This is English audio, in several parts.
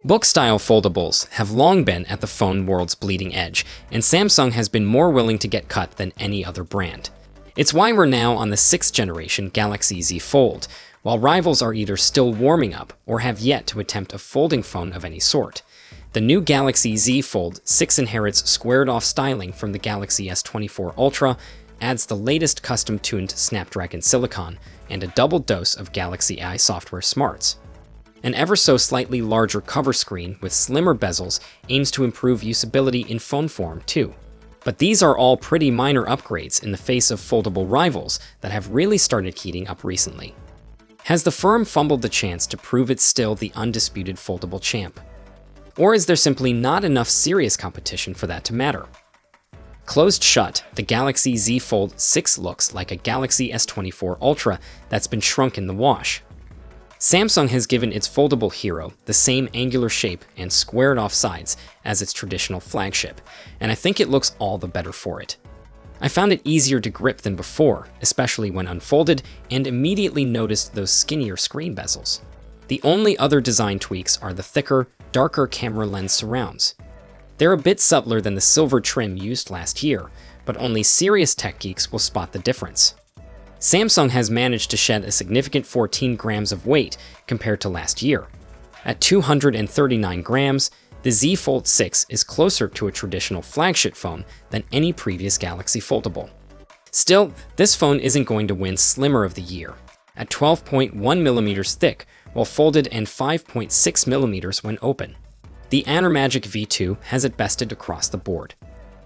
Book-style foldables have long been at the phone world's bleeding edge, and Samsung has been more willing to get cut than any other brand. It's why we're now on the 6th generation Galaxy Z Fold, while rivals are either still warming up or have yet to attempt a folding phone of any sort. The new Galaxy Z Fold6 inherits squared-off styling from the Galaxy S24 Ultra, adds the latest custom-tuned Snapdragon silicon, and a double dose of Galaxy AI software smarts. An ever-so-slightly larger cover screen with slimmer bezels aims to improve usability in phone form, too. But these are all pretty minor upgrades in the face of foldable rivals that have really started heating up recently. Has the firm fumbled the chance to prove it's still the undisputed foldable champ? Or is there simply not enough serious competition for that to matter? Closed shut, the Galaxy Z Fold6 looks like a Galaxy S24 Ultra that's been shrunk in the wash. Samsung has given its foldable hero the same angular shape and squared-off sides as its traditional flagship, and I think it looks all the better for it. I found it easier to grip than before, especially when unfolded, and immediately noticed those skinnier screen bezels. The only other design tweaks are the thicker, darker camera lens surrounds. They're a bit subtler than the silver trim used last year, but only serious tech geeks will spot the difference. Samsung has managed to shed a significant 14 grams of weight compared to last year. At 239 grams, the Z Fold6 is closer to a traditional flagship phone than any previous Galaxy foldable. Still, this phone isn't going to win Slimmer of the Year. At 12.1mm thick, while folded, and 5.6mm when open. The Magic V2 has it bested across the board.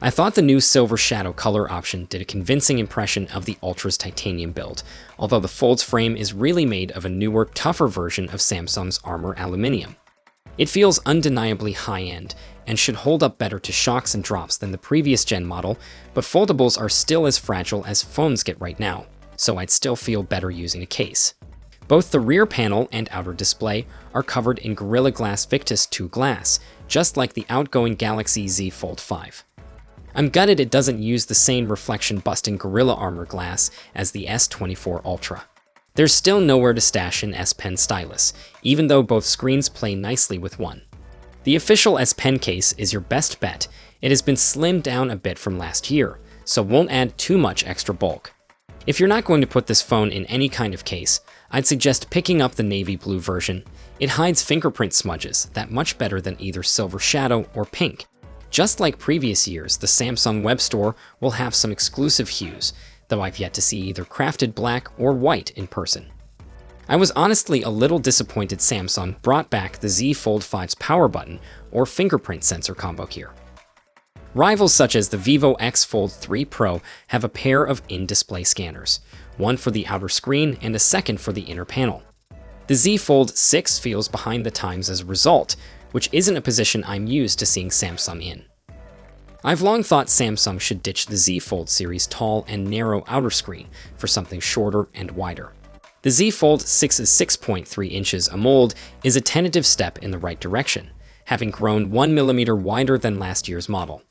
I thought the new silver shadow color option did a convincing impression of the Ultra's titanium build, although the Fold's frame is really made of a newer, tougher version of Samsung's Armor Aluminium. It feels undeniably high-end, and should hold up better to shocks and drops than the previous gen model, but foldables are still as fragile as phones get right now, so I'd still feel better using a case. Both the rear panel and outer display are covered in Gorilla Glass Victus 2 glass, just like the outgoing Galaxy Z Fold 5. I'm gutted it doesn't use the same reflection-busting Gorilla Armor glass as the S24 Ultra. There's still nowhere to stash an S Pen stylus, even though both screens play nicely with one. The official S Pen case is your best bet. It has been slimmed down a bit from last year, so won't add too much extra bulk. If you're not going to put this phone in any kind of case, I'd suggest picking up the navy blue version. It hides fingerprint smudges that much better than either silver shadow or pink. Just like previous years, the Samsung web store will have some exclusive hues, though I've yet to see either crafted black or white in person. I was honestly a little disappointed Samsung brought back the Z Fold 5's power button or fingerprint sensor combo here. Rivals such as the Vivo X Fold 3 Pro have a pair of in-display scanners, one for the outer screen and a second for the inner panel. The Z Fold 6 feels behind the times as a result, which isn't a position I'm used to seeing Samsung in. I've long thought Samsung should ditch the Z Fold series' tall and narrow outer screen for something shorter and wider. The Z Fold 6's 6.3 inches AMOLED is a tentative step in the right direction, having grown 1mm wider than last year's model.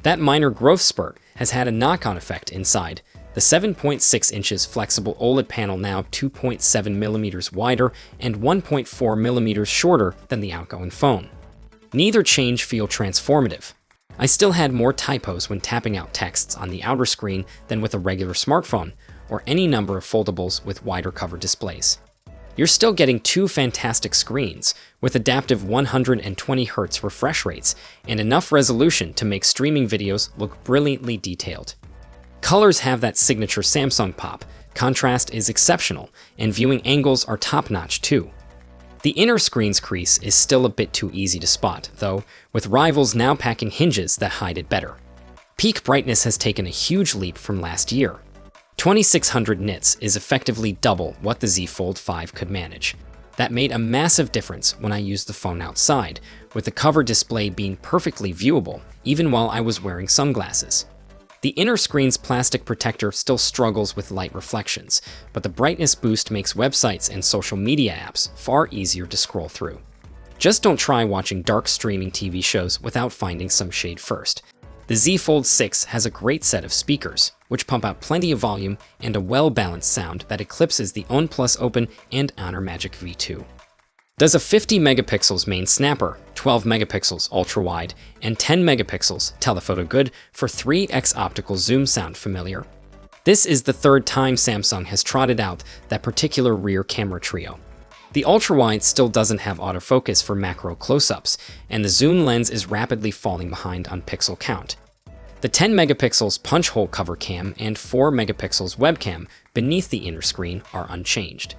That minor growth spurt has had a knock-on effect inside. The 7.6 inches flexible OLED panel now 2.7mm wider and 1.4mm shorter than the outgoing phone. Neither change feel transformative. I still had more typos when tapping out texts on the outer screen than with a regular smartphone, or any number of foldables with wider cover displays. You're still getting two fantastic screens, with adaptive 120Hz refresh rates and enough resolution to make streaming videos look brilliantly detailed. Colors have that signature Samsung pop, contrast is exceptional, and viewing angles are top-notch too. The inner screen's crease is still a bit too easy to spot, though, with rivals now packing hinges that hide it better. Peak brightness has taken a huge leap from last year. 2600 nits is effectively double what the Z Fold 5 could manage. That made a massive difference when I used the phone outside, with the cover display being perfectly viewable, even while I was wearing sunglasses. The inner screen's plastic protector still struggles with light reflections, but the brightness boost makes websites and social media apps far easier to scroll through. Just don't try watching dark streaming TV shows without finding some shade first. The Z Fold 6 has a great set of speakers, which pump out plenty of volume and a well-balanced sound that eclipses the ON+ Open and Magic V2. Does a 50 megapixels main snapper 12 megapixels ultra-wide, and 10 megapixels telephoto good for 3x optical zoom. Sound familiar? This is the third time Samsung has trotted out that particular rear camera trio. The ultra-wide still doesn't have autofocus for macro close-ups, and the zoom lens is rapidly falling behind on pixel count. The 10 megapixels punch hole cover cam and 4 megapixels webcam beneath the inner screen are unchanged.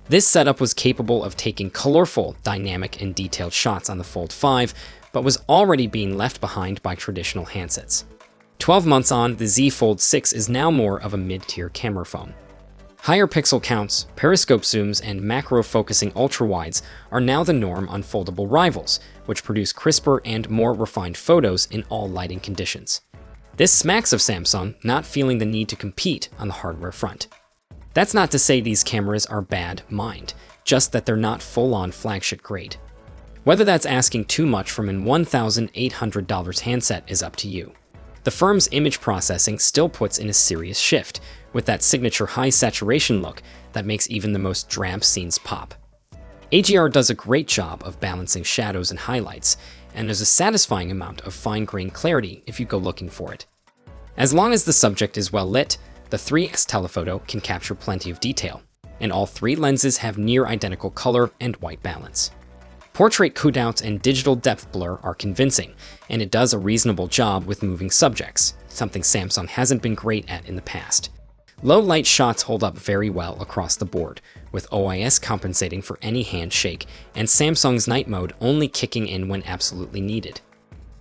This setup was capable of taking colorful, dynamic, and detailed shots on the Fold 5, but was already being left behind by traditional handsets. 12 months on, the Z Fold 6 is now more of a mid-tier camera phone. Higher pixel counts, periscope zooms, and macro-focusing ultra-wides are now the norm on foldable rivals, which produce crisper and more refined photos in all lighting conditions. This smacks of Samsung not feeling the need to compete on the hardware front. That's not to say these cameras are bad, mind, just that they're not full-on flagship grade. Whether that's asking too much from an $1,800 handset is up to you. The firm's image processing still puts in a serious shift, with that signature high saturation look that makes even the most drab scenes pop. AGR does a great job of balancing shadows and highlights, and there's a satisfying amount of fine-grained clarity if you go looking for it. As long as the subject is well lit, the 3x telephoto can capture plenty of detail, and all three lenses have near identical color and white balance. Portrait cutouts and digital depth blur are convincing, and it does a reasonable job with moving subjects, something Samsung hasn't been great at in the past. Low light shots hold up very well across the board, with OIS compensating for any handshake, and Samsung's night mode only kicking in when absolutely needed.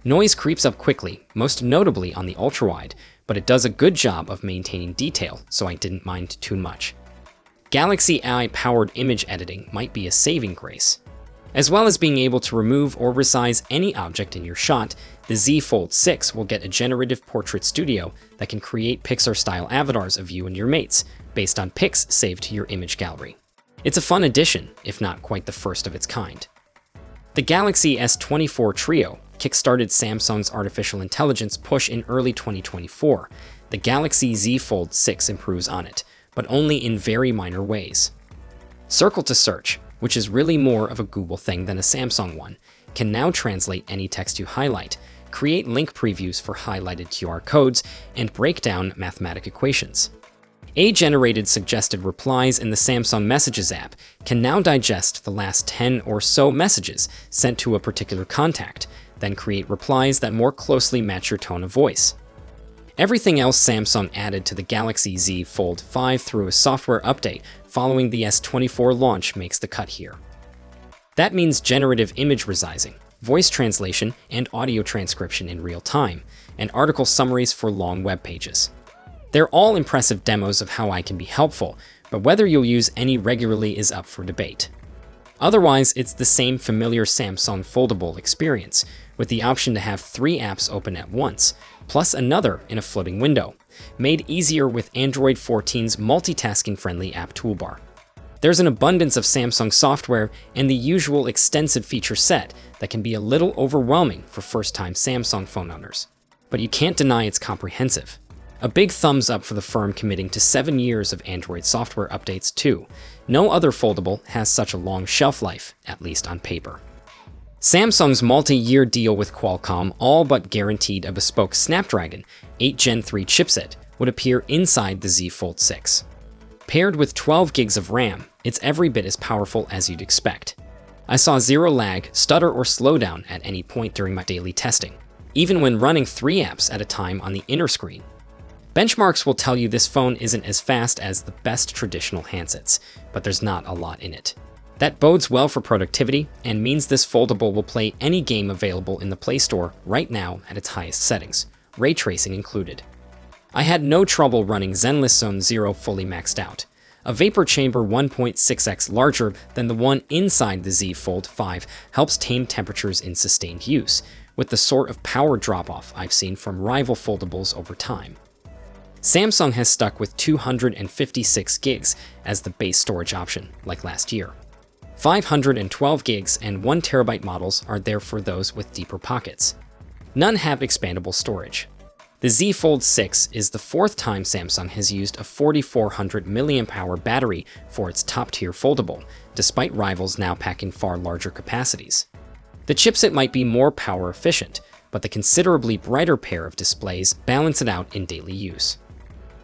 Noise creeps up quickly, most notably on the ultra-wide, but it does a good job of maintaining detail, so I didn't mind too much. Galaxy AI-powered image editing might be a saving grace. As well as being able to remove or resize any object in your shot, the Z Fold 6 will get a generative portrait studio that can create Pixar-style avatars of you and your mates, based on pics saved to your image gallery. It's a fun addition, if not quite the first of its kind. The Galaxy S24 Trio kickstarted Samsung's artificial intelligence push in early 2024. The Galaxy Z Fold 6 improves on it, but only in very minor ways. Circle to search, which is really more of a Google thing than a Samsung one, can now translate any text you highlight, create link previews for highlighted QR codes, and break down mathematic equations. AI-generated suggested replies in the Samsung Messages app can now digest the last 10 or so messages sent to a particular contact, then create replies that more closely match your tone of voice. Everything else Samsung added to the Galaxy Z Fold 5 through a software update following the S24 launch makes the cut here. That means generative image resizing, voice translation and audio transcription in real time, and article summaries for long web pages. They're all impressive demos of how I can be helpful, but whether you'll use any regularly is up for debate. Otherwise, it's the same familiar Samsung foldable experience, with the option to have 3 apps open at once, plus another in a floating window, made easier with Android 14's multitasking-friendly app toolbar. There's an abundance of Samsung software and the usual extensive feature set that can be a little overwhelming for first-time Samsung phone owners. But you can't deny it's comprehensive. A big thumbs up for the firm committing to 7 years of Android software updates too. No other foldable has such a long shelf life, at least on paper. Samsung's multi-year deal with Qualcomm all but guaranteed a bespoke Snapdragon 8 Gen 3 chipset would appear inside the Z Fold 6. Paired with 12 gigs of RAM, it's every bit as powerful as you'd expect. I saw zero lag, stutter, or slowdown at any point during my daily testing, even when running 3 apps at a time on the inner screen. Benchmarks will tell you this phone isn't as fast as the best traditional handsets, but there's not a lot in it. That bodes well for productivity and means this foldable will play any game available in the Play Store right now at its highest settings, ray tracing included. I had no trouble running Zenless Zone Zero fully maxed out, a vapor chamber 1.6x larger than the one inside the Z Fold 5 helps tame temperatures in sustained use, with the sort of power drop-off I've seen from rival foldables over time. Samsung has stuck with 256 gigs as the base storage option, like last year. 512 gigs and 1 terabyte models are there for those with deeper pockets. None have expandable storage. The Z Fold 6 is the 4th time Samsung has used a 4400 mAh battery for its top-tier foldable, despite rivals now packing far larger capacities. The chipset might be more power efficient, but the considerably brighter pair of displays balance it out in daily use.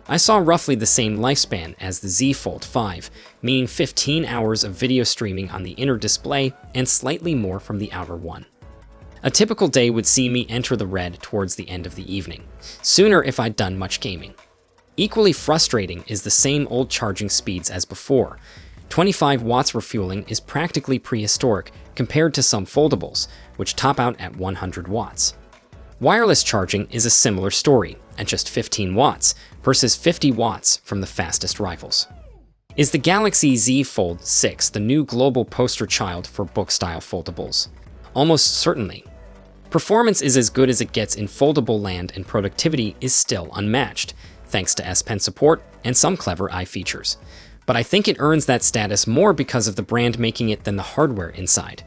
I saw roughly the same lifespan as the Z Fold 5, meaning 15 hours of video streaming on the inner display and slightly more from the outer one. A typical day would see me enter the red towards the end of the evening, sooner if I'd done much gaming. Equally frustrating is the same old charging speeds as before. 25 watts refueling is practically prehistoric compared to some foldables, which top out at 100 watts. Wireless charging is a similar story, at just 15 watts versus 50 watts from the fastest rivals. Is the Galaxy Z Fold6 the new global poster child for book-style foldables? Almost certainly. Performance is as good as it gets in foldable land, and productivity is still unmatched, thanks to S Pen support and some clever eye features. But I think it earns that status more because of the brand making it than the hardware inside.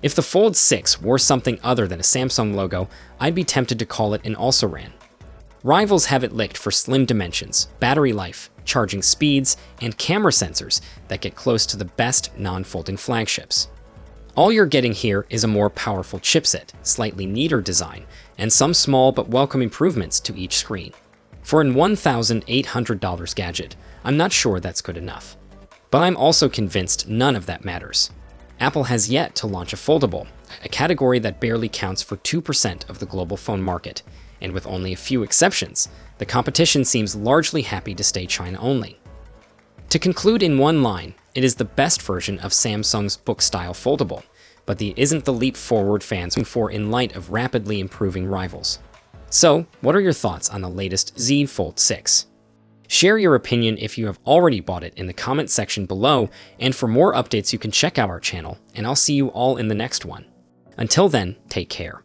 If the Fold 6 wore something other than a Samsung logo, I'd be tempted to call it an also-ran. Rivals have it licked for slim dimensions, battery life, charging speeds, and camera sensors that get close to the best non-folding flagships. All you're getting here is a more powerful chipset, slightly neater design, and some small but welcome improvements to each screen. For an $1,800 gadget, I'm not sure that's good enough. But I'm also convinced none of that matters. Apple has yet to launch a foldable, a category that barely counts for 2% of the global phone market, and with only a few exceptions, the competition seems largely happy to stay China only. To conclude in one line, it is the best version of Samsung's book-style foldable, but it isn't the leap forward fans look for in light of rapidly improving rivals. So, what are your thoughts on the latest Z Fold 6? Share your opinion if you have already bought it in the comment section below, and for more updates you can check out our channel, and I'll see you all in the next one. Until then, take care.